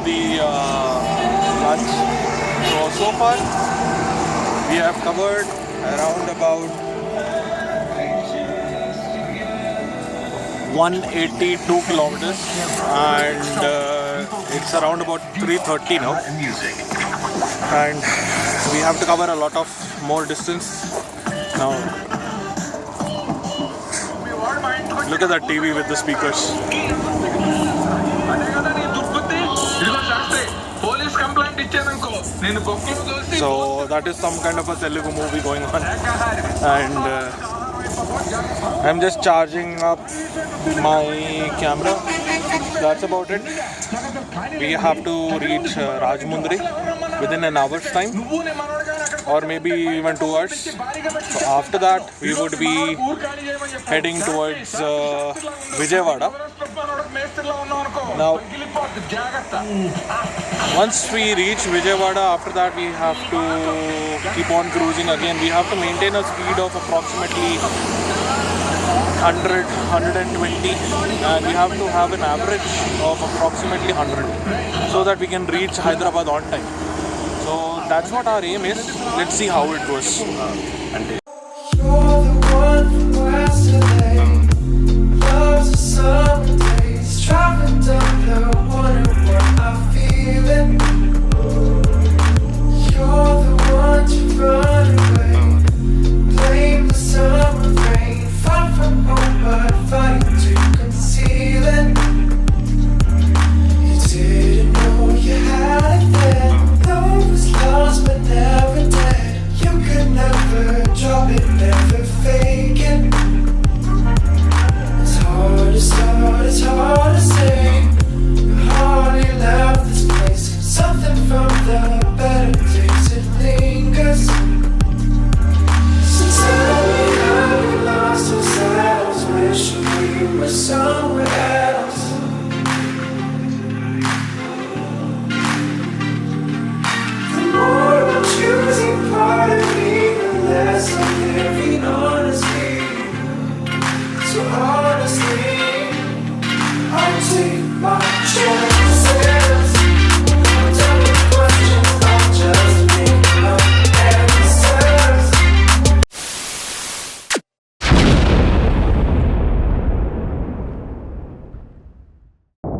the lunch. So far we have covered around about 182 kilometers, and it's around about 3:30 now, and we have to cover a lot of more distance now. Look at that TV with the speakers. So that is some kind of a Telugu movie going on, and I'm just charging up my camera. That's about it. We have to reach Rajmundry within an hour's time, or maybe even 2 hours. So after that we would be heading towards Vijayawada. Now once we reach Vijayawada, after that we have to keep on cruising again. We have to maintain a speed of approximately 100, 120, and we have to have an average of approximately 100 so that we can reach Hyderabad on time. So that's what our aim is. Let's see how it goes.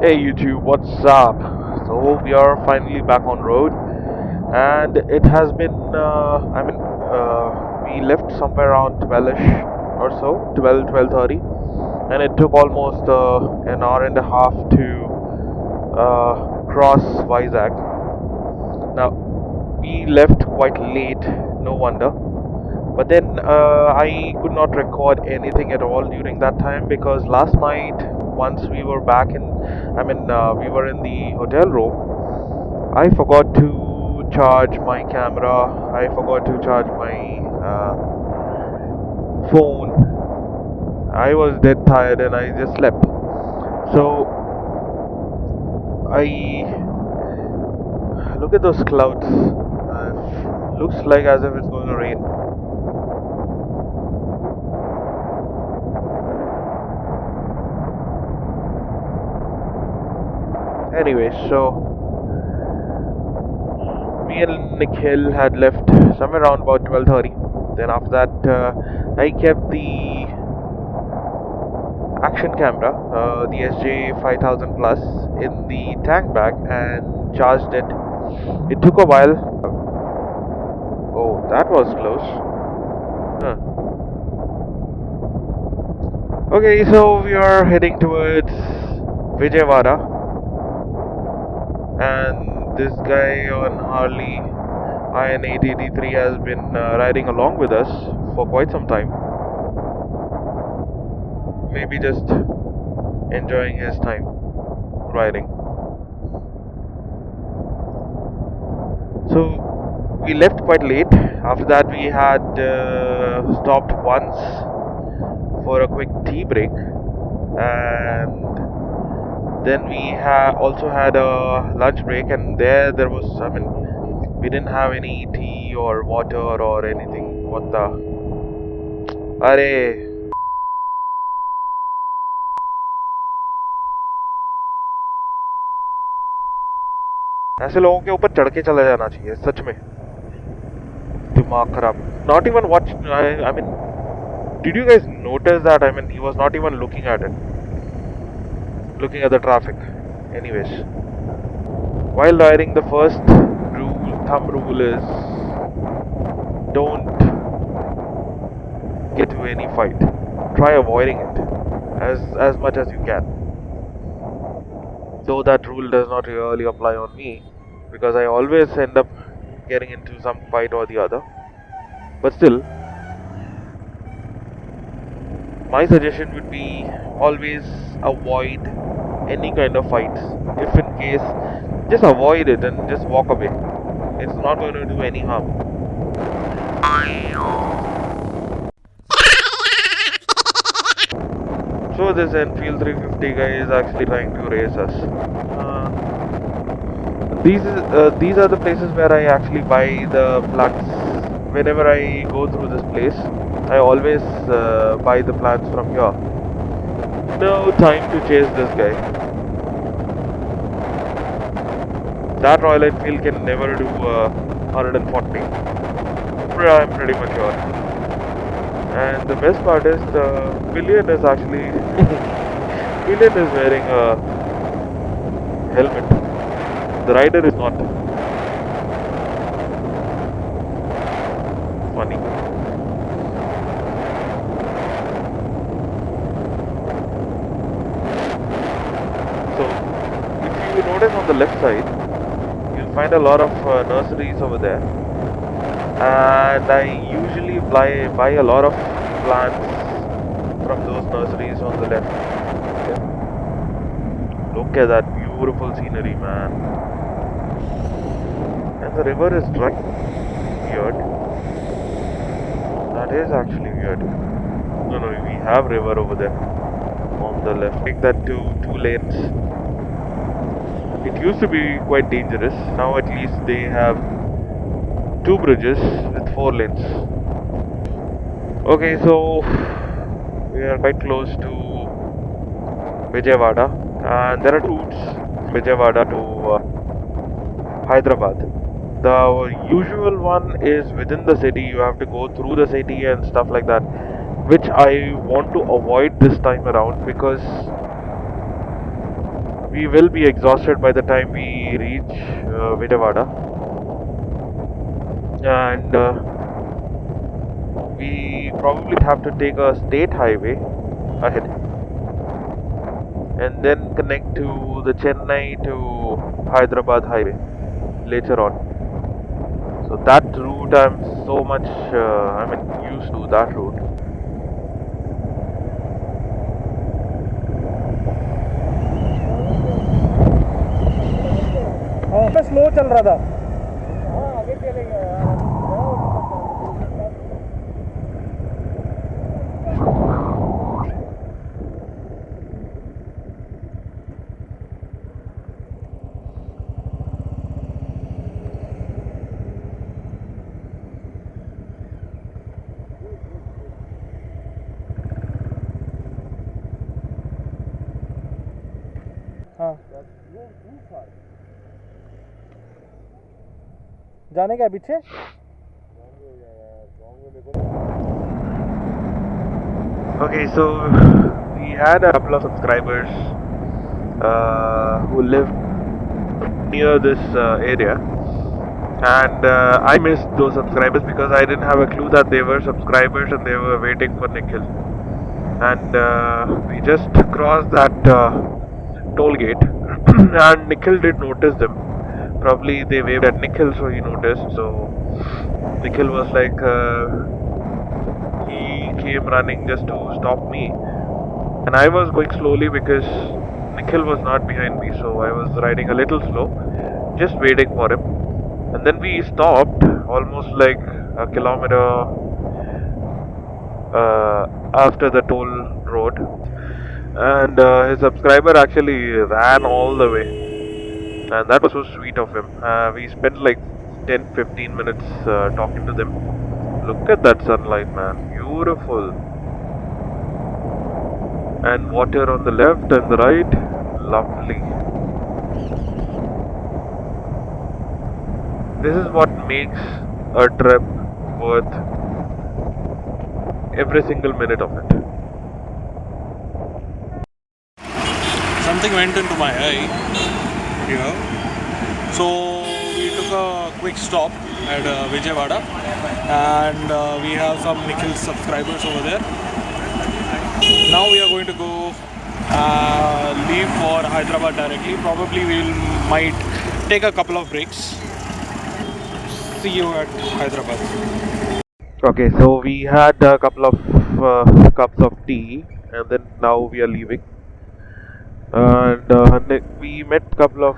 Hey YouTube, what's up? So we are finally back on road, and it has been we left somewhere around 12ish or so, 12:30, and it took almost an hour and a half to cross Vizag. Now we left quite late, no wonder, but then I could not record anything at all during that time, because last night, once we were back in, we were in the hotel room, I forgot to charge my camera, I forgot to charge my phone. I was dead tired and I just slept. So look at those clouds. Looks like as if it's going to rain. Anyway, so me and Nikhil had left somewhere around about 12:30. Then after that, I kept the action camera, the SJ5000 Plus, in the tank bag and charged it. It took a while. Oh, that was close. Huh. Okay, so we are heading towards Vijayawada, and this guy on Harley IN 883 has been riding along with us for quite some time. Maybe just enjoying his time riding. So we left quite late. After that we had stopped once for a quick tea break, and then we also had a lunch break, and there was, we didn't have any tea or water or anything. What the? Arey. ऐसे लोगों के ऊपर चढ़ के चला जाना चाहिए सच में. दिमाग खराब. Not even watch. I mean, did you guys notice that? I mean, he was not even looking at it. Looking at the traffic. Anyways, while riding, the first thumb rule is don't get to any fight. Try avoiding it as much as you can. Though that rule does not really apply on me, because I always end up getting into some fight or the other. But still, my suggestion would be always avoid any kind of fights. If in case, just avoid it and just walk away. It's not going to do any harm. So this Enfield 350 guy is actually trying to race us. These are the places where I actually buy the plants. Whenever I go through this place, I always buy the plants from here. No time to chase this guy. That Royal Enfield can never do 140. I'm pretty much sure. And the best part is the villain is actually villain is wearing a helmet. The rider is not. Funny. So, if you notice on the left side, you'll find a lot of nurseries over there. And I usually buy a lot of plants from those nurseries on the left. Okay. Look at that beautiful scenery, man. And the river is dry. Weird. That is actually weird. No, we have river over there on the left. Make that to 2 lanes. It used to be quite dangerous. Now at least they have 2 bridges with 4 lanes. Okay, so we are quite close to Vijayawada, and there are 2 routes Vijayawada to Hyderabad. The usual one is within the city. You have to go through the city and stuff like that, which I want to avoid this time around because we will be exhausted by the time we reach Vijayawada. And we probably have to take a state highway ahead and then connect to the Chennai to Hyderabad highway later on. So that route I'm so much used to that route. Slow चल रहा था. जाने का पीछे. Okay, so we had a couple of subscribers who live near this area, and I missed those subscribers because I didn't have a clue that they were subscribers and they were waiting for Nikhil. And we just crossed that toll gate and Nikhil did notice them. Probably they waved at Nikhil, so he noticed. So Nikhil was like, he came running just to stop me, and I was going slowly because Nikhil was not behind me, so I was riding a little slow, just waiting for him. And then we stopped almost like a kilometer after the toll road, and his subscriber actually ran all the way. And that was so sweet of him. We spent like 10-15 minutes talking to them. Look at that sunlight, man. Beautiful. And water on the left and the right. Lovely. This is what makes a trip worth every single minute of it. Something went into my eye here. So we took a quick stop at Vijayawada, and we have some Nikhil subscribers over there. Now we are going to go leave for Hyderabad directly. Probably might take a couple of breaks. See you at Hyderabad. Okay, so we had a couple of cups of tea, and then now we are leaving. And we met a couple of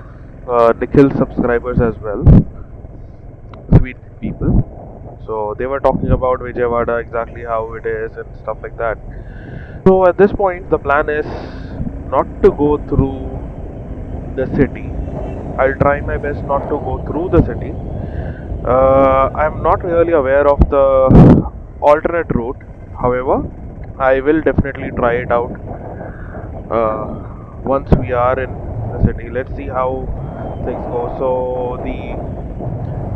Nikhil subscribers as well, sweet people. So they were talking about Vijayawada, exactly how it is and stuff like that. So at this point, the plan is not to go through the city. I'll try my best not to go through the city. I'm not really aware of the alternate route. However, I will definitely try it out once we are in the city. Let's see how things go. So the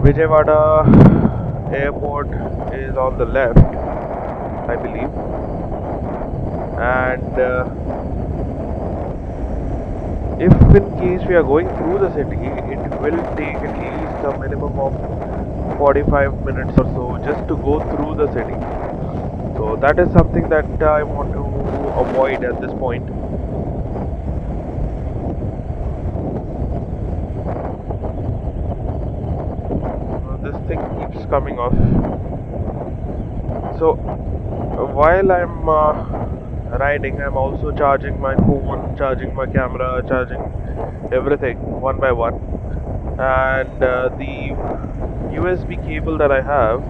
Vijayawada airport is on the left, I believe, and if in case we are going through the city, it will take at least a minimum of 45 minutes or so just to go through the city. So that is something that I want to avoid at this point. This thing keeps coming off. So while I'm riding, I'm also charging my phone, charging my camera, charging everything one by one. And the USB cable that I have,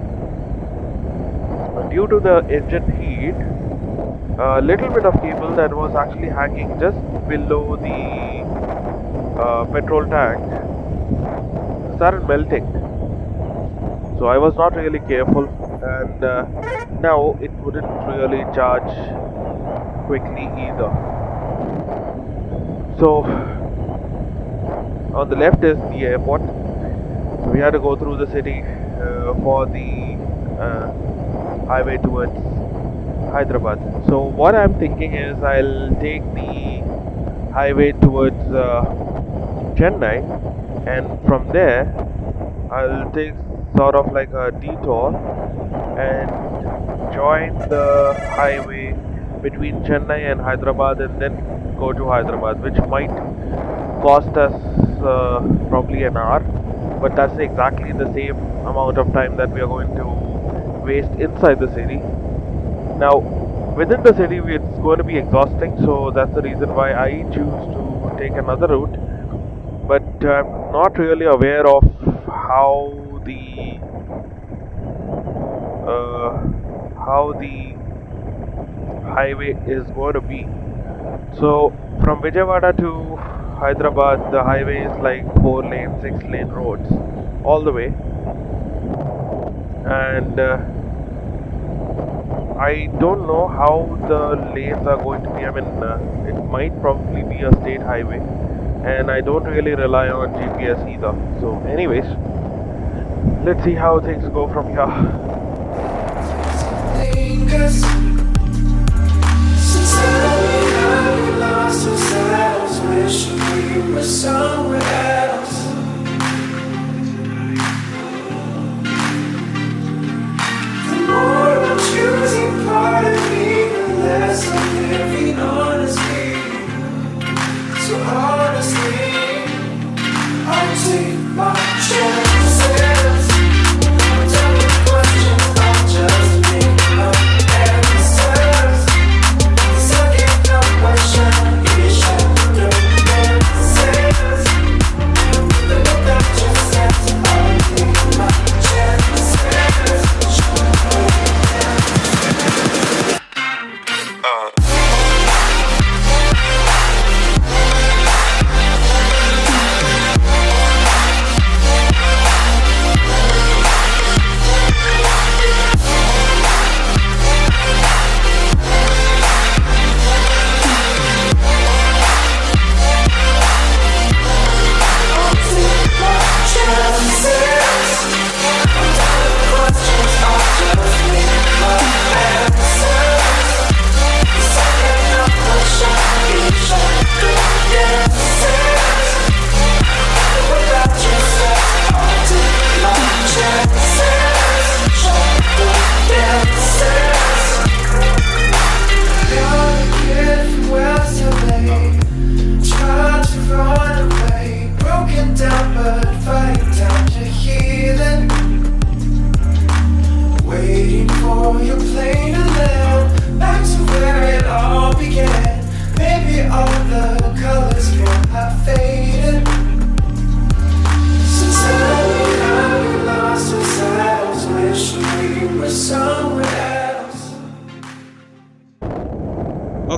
due to the engine heat, a little bit of cable that was actually hanging just below the petrol tank started melting. So I was not really careful, and now it wouldn't really charge quickly either. So on the left is the airport. We had to go through the city for the highway towards Hyderabad. So what I'm thinking is I'll take the highway towards Chennai, and from there I'll take sort of like a detour and join the highway between Chennai and Hyderabad, and then go to Hyderabad, which might cost us probably an hour, but that's exactly the same amount of time that we are going to waste inside the city. Now within the city it's going to be exhausting, so that's the reason why I choose to take another route, but I'm not really aware of how the highway is going to be. So from Vijayawada to Hyderabad, the highway is like 4-lane, 6-lane roads all the way, and I don't know how the lanes are going to be. I mean, it might probably be a state highway, and I don't really rely on GPS either. So anyways, let's see how things go from here. Somewhere else. The more I'm choosing part of me, the less I'm living honestly. So honestly, I'll take my chances. Don't tell me questions, I'll just make up answers. 'Cause I can't help but shine, you should know.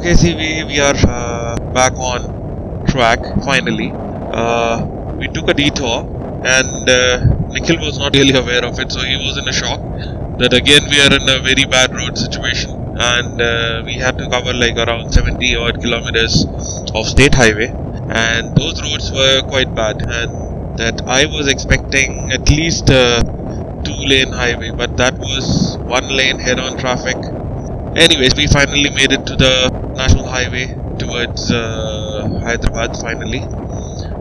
Okay, see, we are back on track finally. We took a detour, and Nikhil was not really aware of it, so he was in a shock that again we are in a very bad road situation, and we had to cover like around 70 odd kilometers of state highway, and those roads were quite bad, and that I was expecting at least a 2-lane highway, but that was 1-lane head-on traffic. Anyways, we finally made it to the national highway towards Hyderabad finally.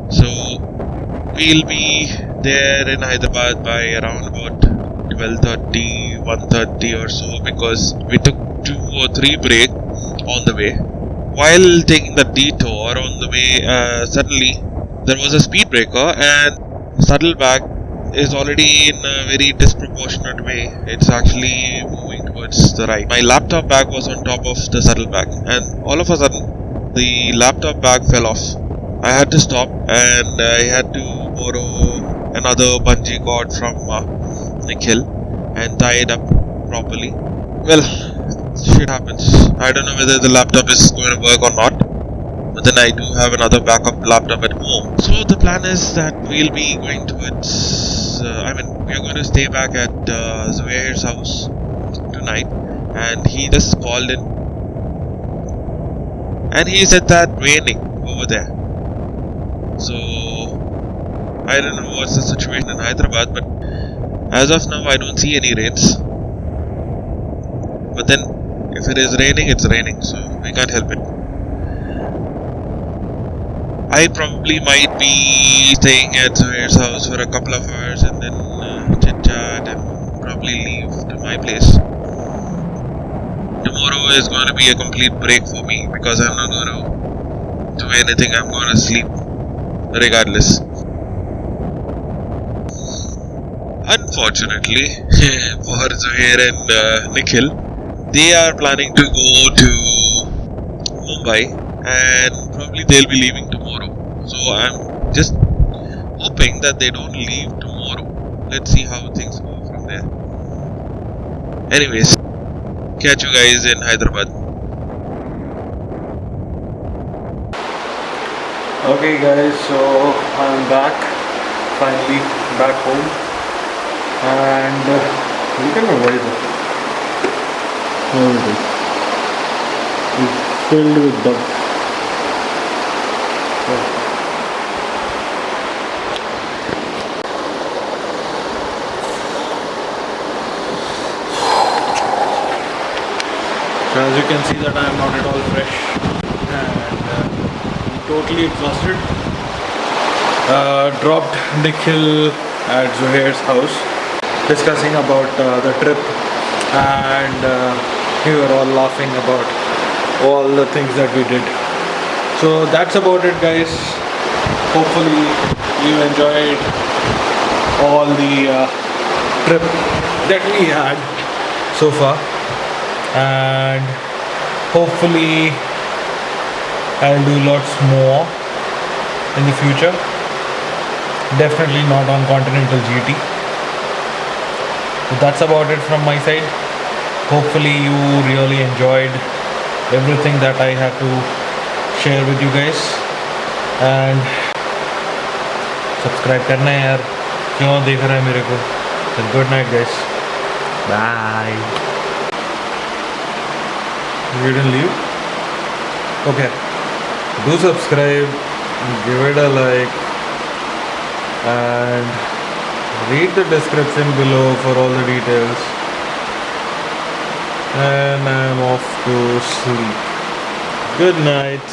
So we'll be there in Hyderabad by around about 12:30, 1:30 or so, because we took 2 or 3 breaks on the way. While taking the detour on the way, suddenly there was a speed breaker, and saddleback is already in a very disproportionate way. It's actually moving towards the right. My laptop bag was on top of the saddlebag, and all of a sudden the laptop bag fell off. I had to stop, and I had to borrow another bungee cord from Nikhil and tie it up properly. Well, shit happens. I don't know whether the laptop is going to work or not, but then I do have another backup laptop at home. So the plan is that we'll be going towards, we are going to stay back at Zuhair's house tonight, and he just called in, and he said that raining over there. So I don't know what's the situation in Hyderabad, but as of now I don't see any rains. But then if it is raining, it's raining, so we can't help it. I probably might be staying at Zuhair's house for a couple of hours and then chit chat and probably leave to my place. Tomorrow is going to be a complete break for me because I'm not going to do anything. I'm going to sleep regardless. Unfortunately for Zuhair and Nikhil, they are planning to go to Mumbai, and probably they'll be leaving tomorrow. So I'm just hoping that they don't leave tomorrow. Let's see how things go from there. Anyways, catch you guys in Hyderabad. Okay guys, so I'm back, finally back home, and look at my visor. It's filled with dust. So as you can see that I am not at all fresh, and totally exhausted. Dropped Nikhil at Zuhair's house, discussing about the trip, and we were all laughing about all the things that we did. So that's about it guys. Hopefully you enjoyed all the trip that we had so far, and hopefully I'll do lots more in the future. Definitely not on Continental GT. But that's about it from my side. Hopefully you really enjoyed everything that I had to share with you guys, and subscribe करना है यार, क्यों देख रहा है मेरे को. Good night guys, bye. You didn't leave? Okay, do subscribe, give it a like, and read the description below for all the details. And I'm off to sleep. Good night.